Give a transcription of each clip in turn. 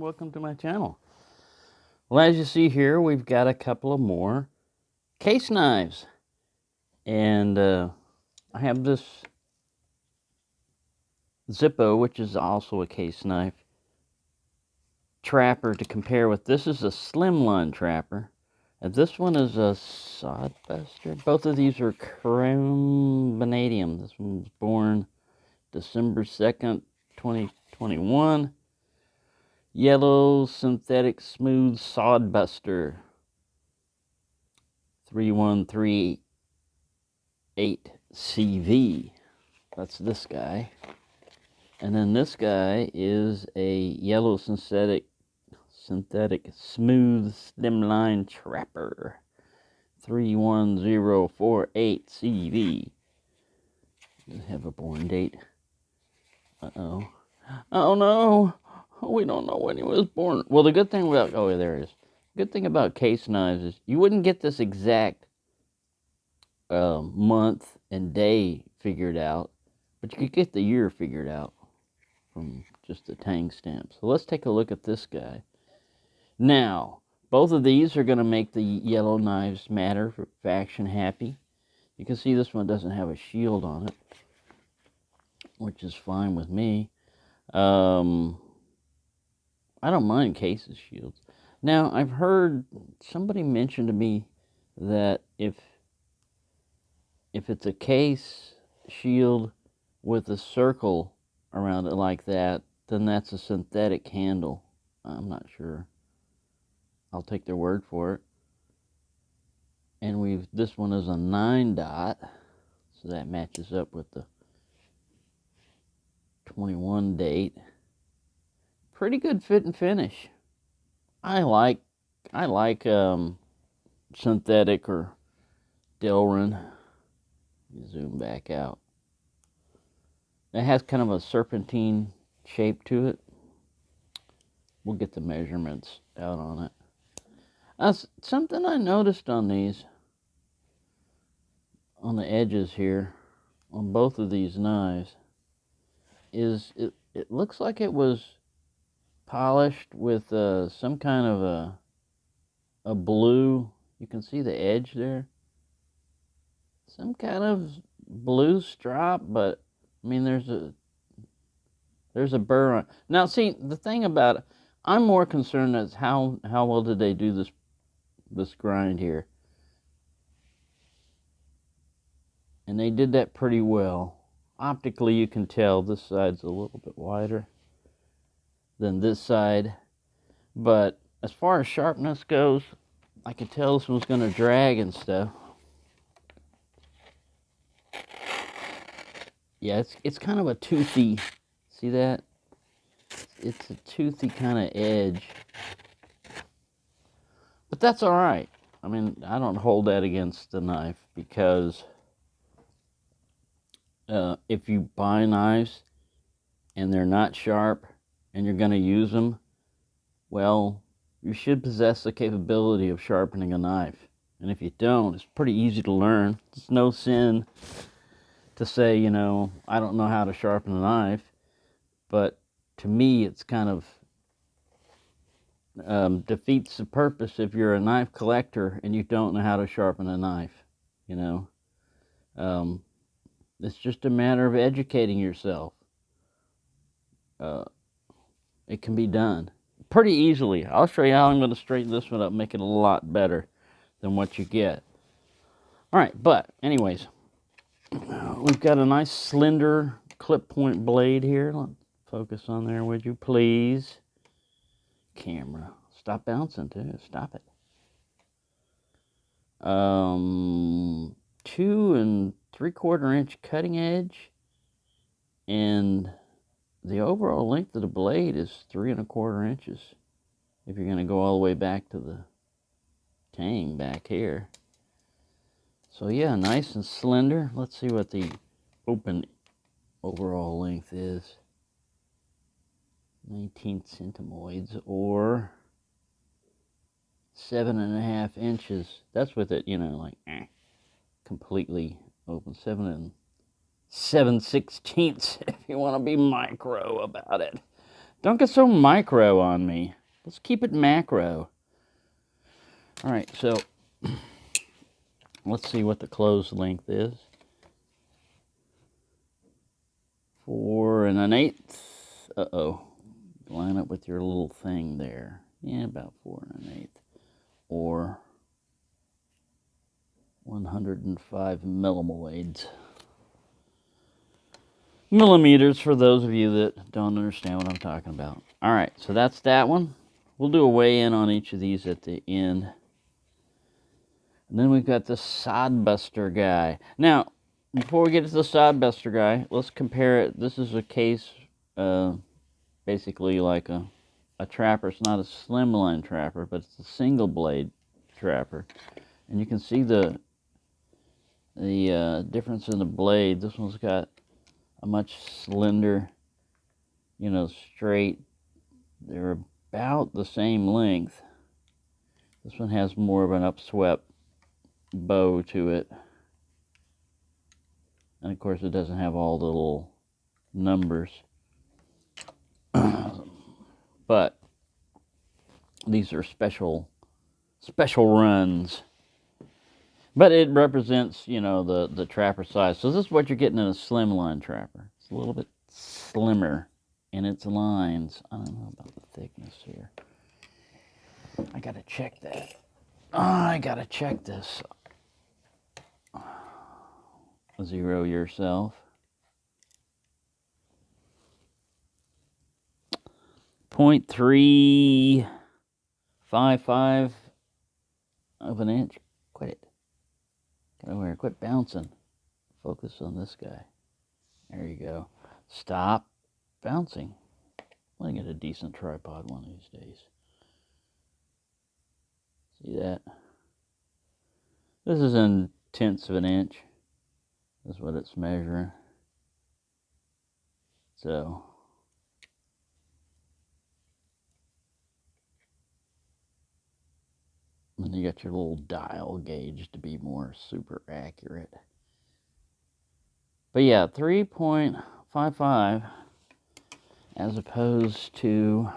welcome to my channel. Well, as you see here, we've got a couple of more case knives. And I have this Zippo, which is also a case knife trapper to compare with. This is a Slimline trapper. And this one is a sodbuster. Both of these are chrome vanadium. This one was born December 2nd, 2021. Yellow synthetic smooth sodbuster. 3138CV. That's this guy. And then this guy is a yellow synthetic smooth Slimline trapper. 31048CV. Does have a born date. Uh-oh. Oh no! We don't know when he was born. Well, the good thing about, oh, there it is. Good thing about case knives is you wouldn't get this exact month and day figured out, but you could get the year figured out from just the tang stamp. So let's take a look at this guy. Now, both of these are going to make the yellow knives matter for faction happy. You can see this one doesn't have a shield on it, which is fine with me. I don't mind cases shields. Now, I've heard somebody mention to me that if it's a case shield with a circle around it like that, then that's a synthetic handle. I'm not sure. I'll take their word for it. And this one is a 9 dot, so that matches up with the 21 date. Pretty good fit and finish. I like synthetic or Delrin. Zoom back out. It has kind of a serpentine shape to it. We'll get the measurements out on it. Something I noticed on these, on the edges here, on both of these knives, is it looks like it was polished with some kind of a blue. You can see the edge there. Some kind of blue stripe, but I mean there's a burr on. Now see, the thing about it, I'm more concerned as how well did they do this grind here. And they did that pretty well. Optically you can tell this side's a little bit wider than this side, but as far as sharpness goes, I could tell this one's going to drag and stuff. Yeah, it's kind of a toothy, see that? It's a toothy kind of edge, but that's all right. I mean, I don't hold that against the knife, because if you buy knives and they're not sharp and you're going to use them, well, you should possess the capability of sharpening a knife. And if you don't, it's pretty easy to learn. It's no sin to say, you know, I don't know how to sharpen a knife. But to me, it's kind of defeats the purpose if you're a knife collector and you don't know how to sharpen a knife, you know. It's just a matter of educating yourself. It can be done pretty easily. I'll show you how I'm going to straighten this one up, make it a lot better than what you get. All right, but anyways, we've got a nice slender clip point blade here. Let's focus on there, would you please? Camera, stop bouncing too. Stop it. 2 3/4 inch cutting edge, and the overall length of the blade is 3 1/4 inches. If you're going to go all the way back to the tang back here. So yeah, nice and slender. Let's see what the open overall length is. 19 centimoids, or 7.5 inches. That's with it, you know, like completely open. 7 7/16 if you want to be micro about it. Don't get so micro on me. Let's keep it macro. All right, so let's see what the closed length is. 4 1/8. Uh-oh. Line up with your little thing there. Yeah, about 4 1/8. Or 105 millimeters for those of you that don't understand what I'm talking about. All right, so that's that one. We'll do a weigh-in on each of these at the end. And then we've got the sodbuster guy. Now, before we get to the sodbuster guy, let's compare it. This is a case, basically like a trapper. It's not a slimline trapper, but it's a single blade trapper. And you can see the difference in the blade. This one's got a much slender, straight. They're about the same length. This one has more of an upswept bow to it. And of course it doesn't have all the little numbers. But these are special runs. But it represents, the trapper size. So this is what you're getting in a slimline trapper. It's a little bit slimmer in its lines. I don't know about the thickness here. I gotta check that. I gotta check this. Zero yourself. 0.355 of an inch. Quit it. Get over here. Quit bouncing. Focus on this guy. There you go. Stop bouncing. I'm gonna get a decent tripod one of these days. See that? This is in tenths of an inch. That's what it's measuring. So, and you got your little dial gauge to be more super accurate. But yeah, 3.55 as opposed to,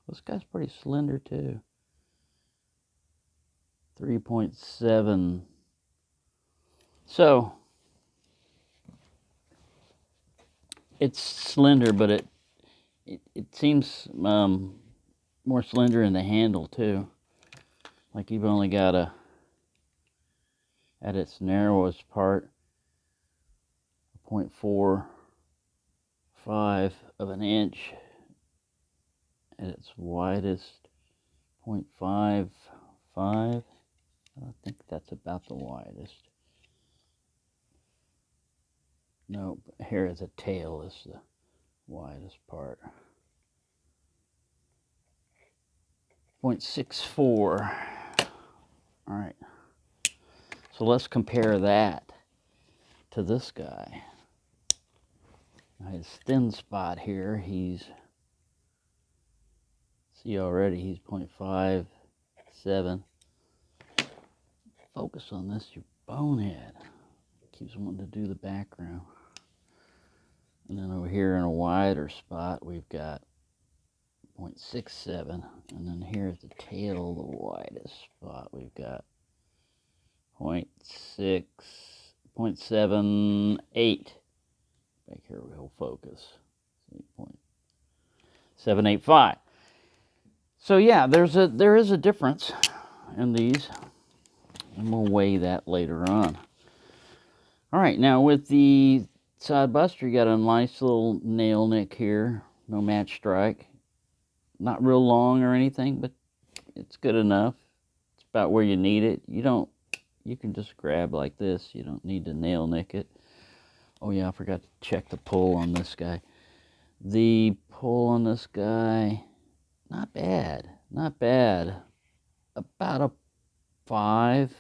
this guy's pretty slender too. 3.7. So, it's slender, but it seems more slender in the handle too. Like you've only got at its narrowest part, 0.45 of an inch. At its widest, 0.55. I think that's about the widest. No, here is the tail is the widest part. 0.64. All right. So let's compare that to this guy. Now his thin spot here, see already he's 0.57. Focus on this, you bonehead. Keeps wanting to do the background. And then over here in a wider spot, we've got 0.67. And then here's the tail, the widest spot. We've got 0.78. Back here we'll focus. 0.785. So yeah, there is a difference in these. And we'll weigh that later on. All right, now with the sodbuster, you got a nice little nail nick here. No match strike. Not real long or anything, but it's good enough. It's about where you need it. You can just grab like this. You don't need to nail nick it. Oh yeah, I forgot to check the pull on this guy. The pull on this guy, not bad. Not bad. About a 5.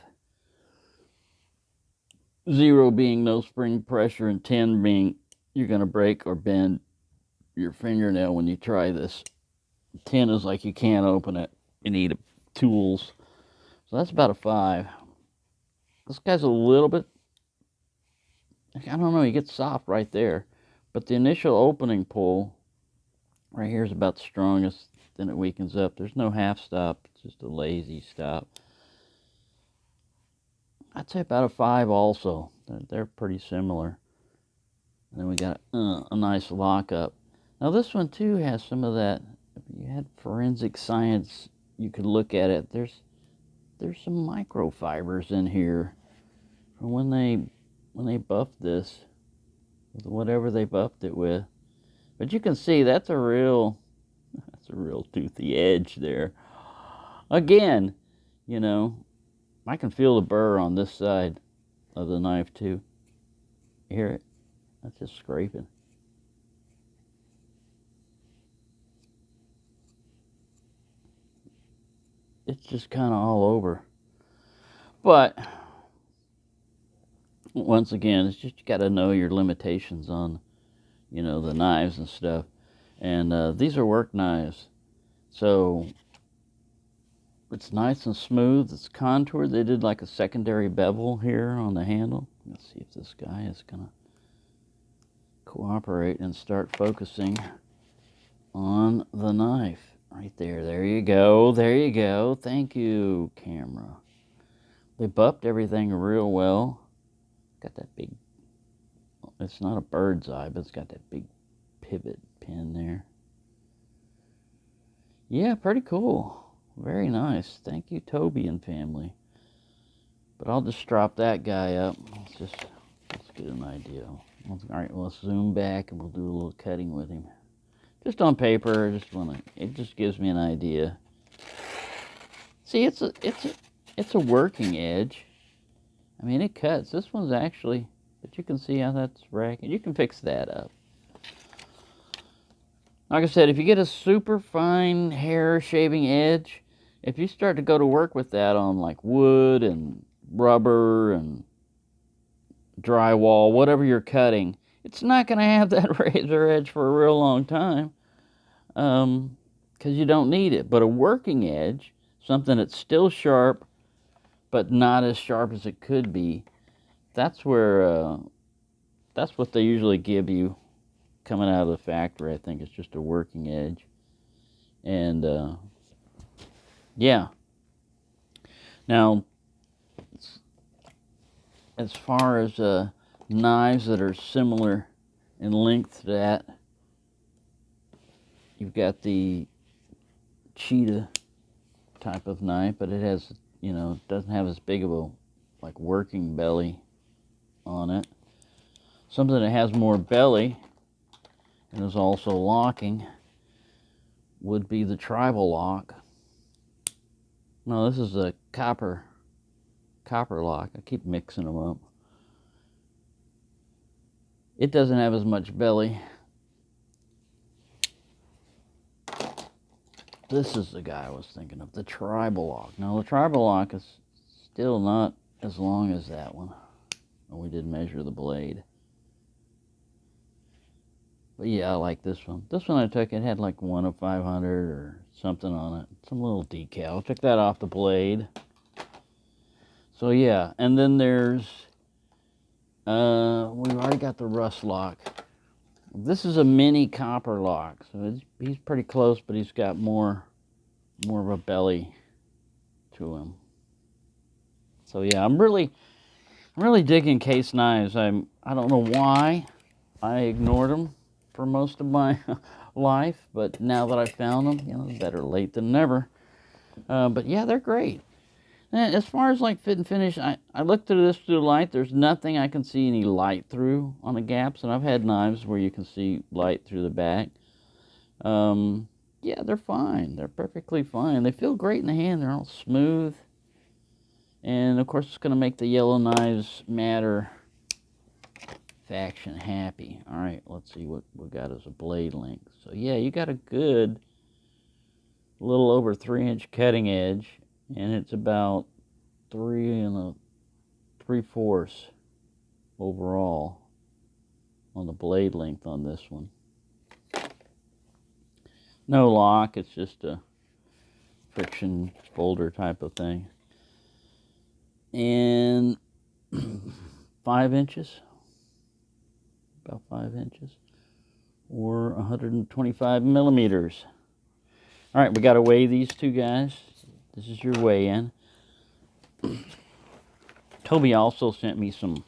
0 being no spring pressure, and 10 being you're going to break or bend your fingernail when you try this. 10 is like you can't open it. You need tools. So that's about a 5. This guy's a little bit, I don't know, he gets soft right there. But the initial opening pull Right here is about the strongest, then it weakens up. There's no half stop, it's just a lazy stop. I'd say about a 5 also. They're pretty similar. And then we got a nice lockup. Now this one too has some of that. If you had forensic science, you could look at it. There's some microfibers in here from when they buffed this with whatever they buffed it with. But you can see that's a real toothy edge there. Again, you know, I can feel the burr on this side of the knife too. You hear it? That's just scraping. It's just kind of all over. But once again, it's just you got to know your limitations on, you know, the knives and stuff. And these are work knives, so it's nice and smooth. It's contoured. They did like a secondary bevel here on the handle. Let's see if this guy is gonna cooperate and start focusing on the knife. Right there. There you go. There you go. Thank you, camera. They buffed everything real well. Got that big, it's not a bird's eye, but it's got that big pivot pin there. Yeah, pretty cool. Very nice. Thank you, Toby and family. But I'll just drop that guy up. Let's get an idea. All right, let's zoom back and we'll do a little cutting with him. Just on paper, it just gives me an idea. See, it's a working edge. I mean, it cuts. This one's actually, but you can see how that's racking. You can fix that up. Like I said, if you get a super fine hair shaving edge, if you start to go to work with that on like wood and rubber and drywall, whatever you're cutting, it's not going to have that razor edge for a real long time, because you don't need it. But a working edge, something that's still sharp, but not as sharp as it could be, that's where, that's what they usually give you coming out of the factory. I think it's just a working edge. And, yeah. Now, as far as knives that are similar in length to that, you've got the cheetah type of knife, but it has, you know, doesn't have as big of a like working belly on it. Something that has more belly and is also locking would be the tribal lock. No, this is a copper lock. I keep mixing them up. It doesn't have as much belly. This is the guy I was thinking of, the tribal lock. Now the tribal lock is still not as long as that one. We did measure the blade. But yeah, I like this one. This one I took, it had like 1 of 500 or something on it. Some little decal. I took that off the blade. So yeah, and then there's, we've already got the rust lock. This is a mini copper lock. So he's pretty close, but he's got more of a belly to him. So yeah, I'm really digging case knives. I don't know why I ignored them for most of my life, but now that I found them, you know, better late than never. But yeah, they're great. And as far as like fit and finish, I looked through this through the light. There's nothing I can see any light through on the gaps, and I've had knives where you can see light through the back. Yeah, they're fine. They're perfectly fine. They feel great in the hand. They're all smooth. And of course, it's going to make the Yellow Knives Matter faction happy. All right, let's see what we got as a blade length. So yeah, you got a good little over 3-inch cutting edge, and it's about 3 3/4 overall on the blade length on this one. No lock, it's just a friction folder type of thing. And 5 inches, about 5 inches or 125 millimeters. All right, we got to weigh these two guys. This is your weigh-in. Toby also sent me some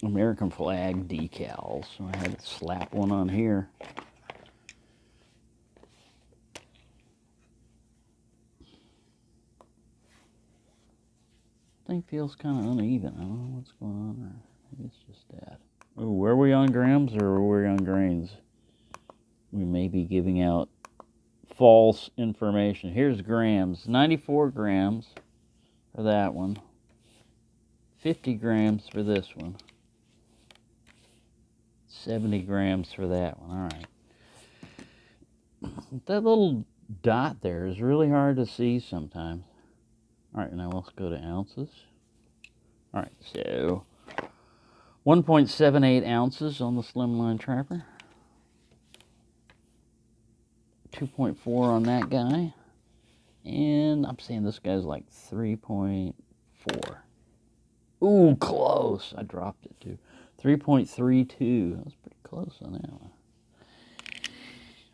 American flag decals, so I had to slap one on here. Thing feels kind of uneven. I don't know what's going on there. Maybe it's just that. Ooh, were we on grams or were we on grains? We may be giving out false information. Here's grams. 94 grams for that one. 50 grams for this one. 70 grams for that one. All right. That little dot there is really hard to see sometimes. All right, now let's go to ounces. All right, so 1.78 ounces on the Slimline Trapper. 2.4 on that guy. And I'm saying this guy's like 3.4. Ooh, close. I dropped it too. 3.32. That was pretty close on that one.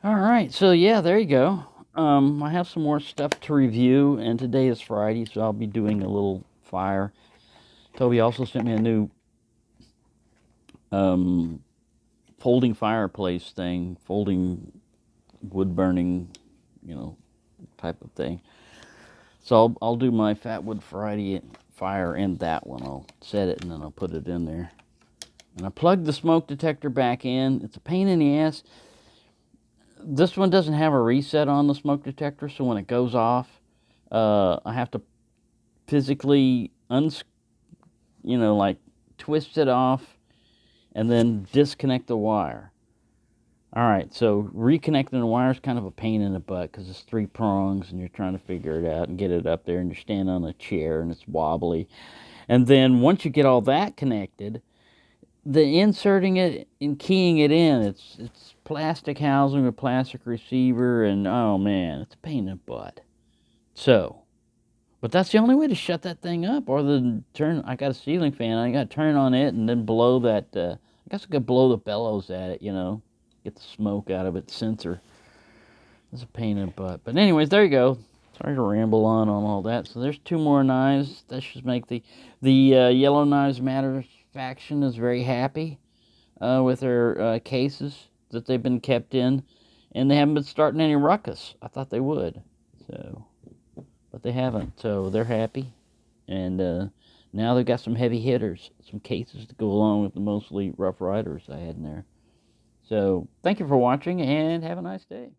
All right, so yeah, there you go. I have some more stuff to review, and today is Friday, so I'll be doing a little fire. Toby also sent me a new folding fireplace thing, folding wood burning, you know, type of thing. So I'll do my Fatwood Friday fire in that one. I'll set it and then I'll put it in there. And I plugged the smoke detector back in. It's a pain in the ass. This one doesn't have a reset on the smoke detector, so when it goes off, I have to physically like twist it off and then disconnect the wire. All right, so reconnecting the wire is kind of a pain in the butt because it's 3 prongs and you're trying to figure it out and get it up there, and you're standing on a chair and it's wobbly. And then once you get all that connected, the inserting it and keying it in, it's plastic housing with plastic receiver, and oh man, it's a pain in the butt. So, but that's the only way to shut that thing up, or the turn. I got a ceiling fan. I got to turn on it and then blow that. I guess I could blow the bellows at it, you know, get the smoke out of its sensor. It's a pain in the butt. But anyways, there you go. Sorry to ramble on all that. So there's 2 more knives. That should make the Yellow Knives Matter faction is very happy with their cases that they've been kept in, and they haven't been starting any ruckus. I thought they would, so, but they haven't. So they're happy, and now they've got some heavy hitters, some cases to go along with the mostly Rough Riders I had in there. So thank you for watching, and have a nice day.